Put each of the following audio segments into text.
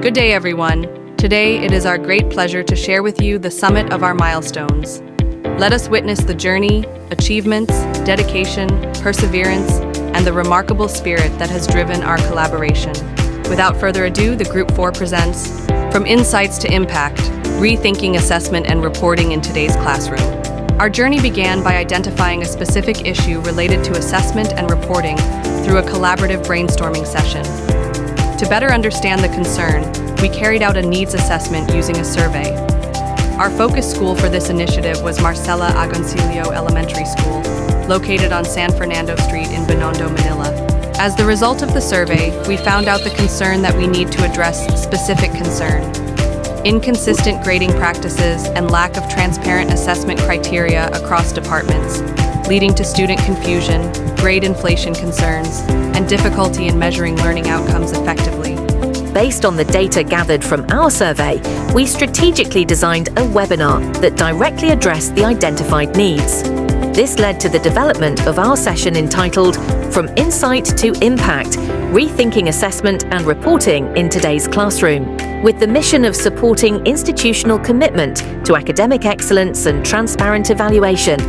Good day, everyone. Today, it is our great pleasure to share with you the summit of our milestones. Let us witness the journey, achievements, dedication, perseverance, and the remarkable spirit that has driven our collaboration. Without further ado, the Group 4 presents From Insights to Impact, Rethinking Assessment and Reporting in Today's Classroom. Our journey began by identifying a specific issue related to assessment and reporting through a collaborative brainstorming session. To better understand the concern, we carried out a needs assessment using a survey. Our focus school for this initiative was Marcela Agoncillo Elementary School, located on San Fernando Street in Binondo, Manila. As the result of the survey, we found out the concern that we need to address specific concern: inconsistent grading practices and lack of transparent assessment criteria across departments, leading to student confusion, grade inflation concerns, and difficulty in measuring learning outcomes effectively. Based on the data gathered from our survey, we strategically designed a webinar that directly addressed the identified needs. This led to the development of our session entitled From Insight to Impact, Rethinking Assessment and Reporting in Today's Classroom, with the mission of supporting institutional commitment to academic excellence and transparent evaluation,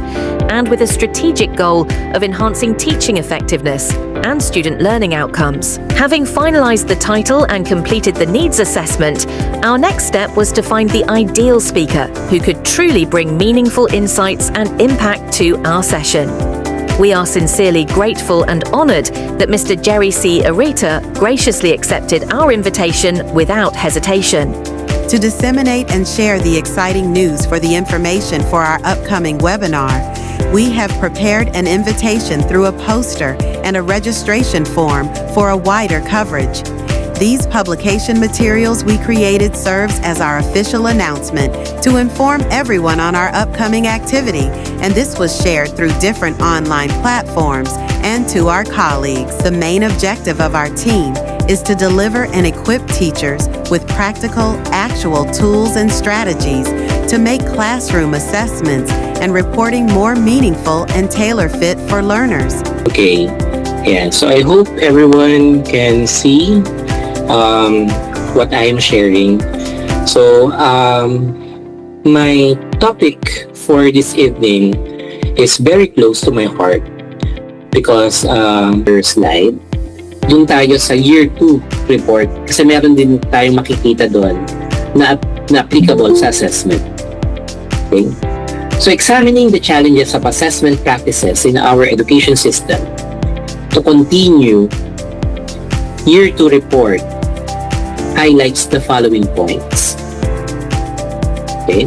and with a strategic goal of enhancing teaching effectiveness and student learning outcomes. Having finalized the title and completed the needs assessment, our next step was to find the ideal speaker who could truly bring meaningful insights and impact to our session. We are sincerely grateful and honored that Mr. Jerry C. Arita graciously accepted our invitation without hesitation. To disseminate and share the exciting news for the information for our upcoming webinar, we have prepared an invitation through a poster and a registration form for a wider coverage. These publication materials we created serves as our official announcement to inform everyone on our upcoming activity, and this was shared through different online platforms and to our colleagues. The main objective of our team is to deliver and equip teachers with practical, actual tools and strategies to make classroom assessments and reporting more meaningful and tailor-fit for learners. Okay, yeah, so I hope everyone can see what I am sharing. So, my topic for this evening is very close to my heart because first slide, dun tayo sa Year 2 report kasi meron din tayong makikita doon na applicable sa assessment. Okay? So, examining the challenges of assessment practices in our education system to continue Year 2 report highlights the following points. Okay.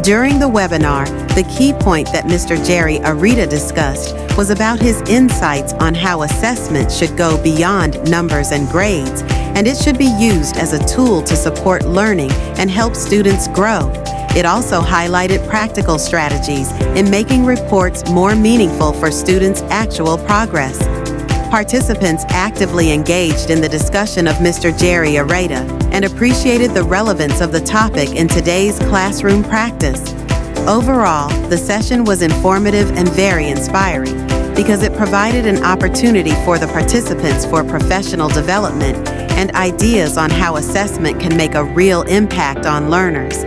During the webinar, the key point that Mr. Jerry Arita discussed was about his insights on how assessment should go beyond numbers and grades, and it should be used as a tool to support learning and help students grow. It also highlighted practical strategies in making reports more meaningful for students' actual progress. Participants actively engaged in the discussion of Mr. Jerry Arita and appreciated the relevance of the topic in today's classroom practice. Overall, the session was informative and very inspiring because it provided an opportunity for the participants for professional development and ideas on how assessment can make a real impact on learners.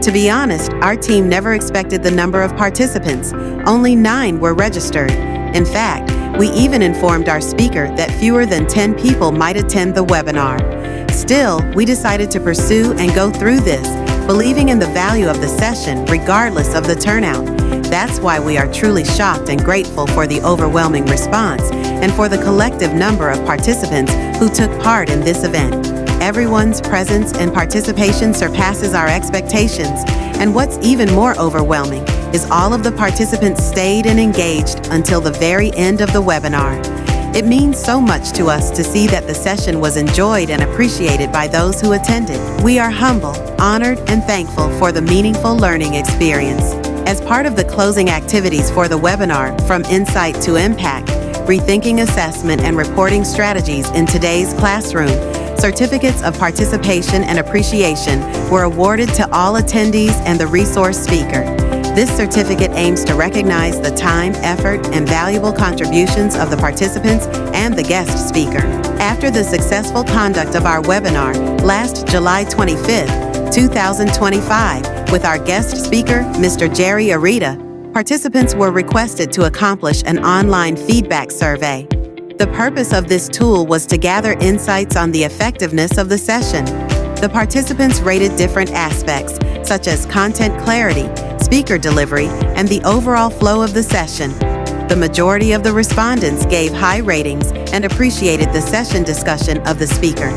To be honest, our team never expected the number of participants. Only 9 were registered. In fact, we even informed our speaker that fewer than 10 people might attend the webinar. Still, we decided to pursue and go through this, believing in the value of the session regardless of the turnout. That's why we are truly shocked and grateful for the overwhelming response and for the collective number of participants who took part in this event. Everyone's presence and participation surpasses our expectations, and what's even more overwhelming is all of the participants stayed and engaged until the very end of the webinar. It means so much to us to see that the session was enjoyed and appreciated by those who attended. We are humble, honored, and thankful for the meaningful learning experience. As part of the closing activities for the webinar, From Insight to Impact, Rethinking Assessment and Reporting Strategies in Today's Classroom, certificates of participation and appreciation were awarded to all attendees and the resource speaker. This certificate aims to recognize the time, effort, and valuable contributions of the participants and the guest speaker. After the successful conduct of our webinar last July 25th, 2025, with our guest speaker, Mr. Jerry Arita, participants were requested to accomplish an online feedback survey. The purpose of this tool was to gather insights on the effectiveness of the session. The participants rated different aspects, such as content clarity, speaker delivery, and the overall flow of the session. The majority of the respondents gave high ratings and appreciated the session discussion of the speaker.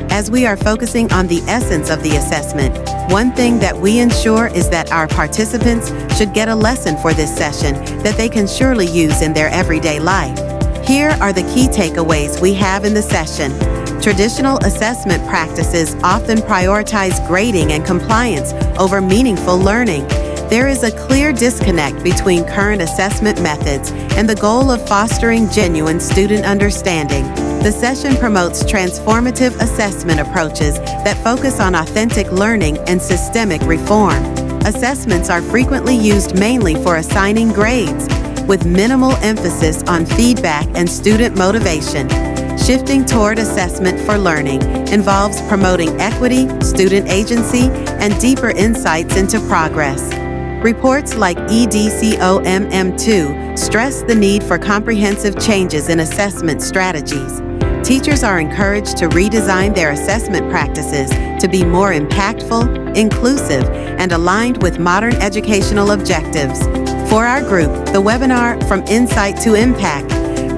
As we are focusing on the essence of the assessment, one thing that we ensure is that our participants should get a lesson for this session that they can surely use in their everyday life. Here are the key takeaways we have in the session. Traditional assessment practices often prioritize grading and compliance over meaningful learning. There is a clear disconnect between current assessment methods and the goal of fostering genuine student understanding. The session promotes transformative assessment approaches that focus on authentic learning and systemic reform. Assessments are frequently used mainly for assigning grades, with minimal emphasis on feedback and student motivation. Shifting toward assessment for learning involves promoting equity, student agency, and deeper insights into progress. Reports like EDCOMM2 stress the need for comprehensive changes in assessment strategies. Teachers are encouraged to redesign their assessment practices to be more impactful, inclusive, and aligned with modern educational objectives. For our group, the webinar From Insight to Impact,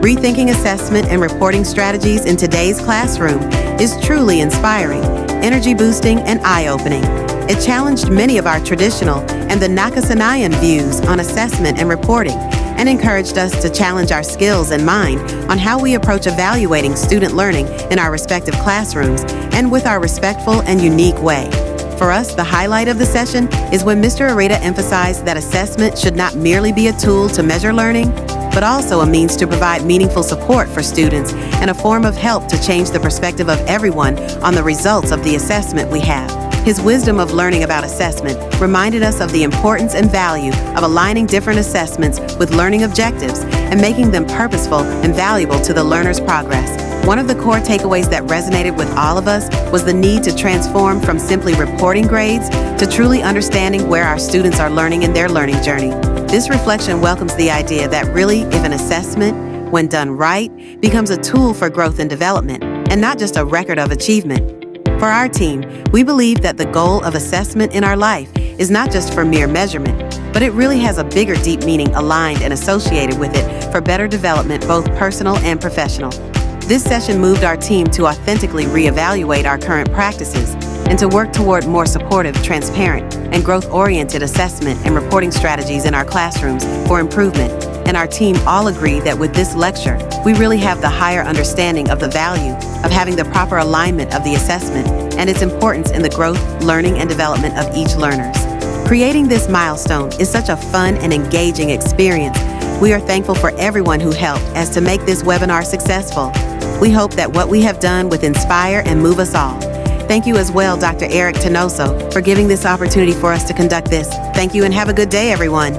Rethinking Assessment and Reporting Strategies in Today's Classroom is truly inspiring, energy-boosting, and eye-opening. It challenged many of our traditional and the Nakasanayan views on assessment and reporting, and encouraged us to challenge our skills and mind on how we approach evaluating student learning in our respective classrooms and with our respectful and unique way. For us, the highlight of the session is when Mr. Arita emphasized that assessment should not merely be a tool to measure learning, but also a means to provide meaningful support for students and a form of help to change the perspective of everyone on the results of the assessment we have. His wisdom of learning about assessment reminded us of the importance and value of aligning different assessments with learning objectives and making them purposeful and valuable to the learner's progress. One of the core takeaways that resonated with all of us was the need to transform from simply reporting grades to truly understanding where our students are learning in their learning journey. This reflection welcomes the idea that really, if an assessment, when done right, becomes a tool for growth and development, and not just a record of achievement. For our team, we believe that the goal of assessment in our life is not just for mere measurement, but it really has a bigger, deep meaning aligned and associated with it for better development, both personal and professional. This session moved our team to authentically reevaluate our current practices and to work toward more supportive, transparent, and growth-oriented assessment and reporting strategies in our classrooms for improvement. And our team all agree that with this lecture, we really have the higher understanding of the value of having the proper alignment of the assessment and its importance in the growth, learning, and development of each learner. Creating this milestone is such a fun and engaging experience. We are thankful for everyone who helped as to make this webinar successful. We hope that what we have done will inspire and move us all. Thank you as well, Dr. Eric Tenoso, for giving this opportunity for us to conduct this. Thank you and have a good day, everyone.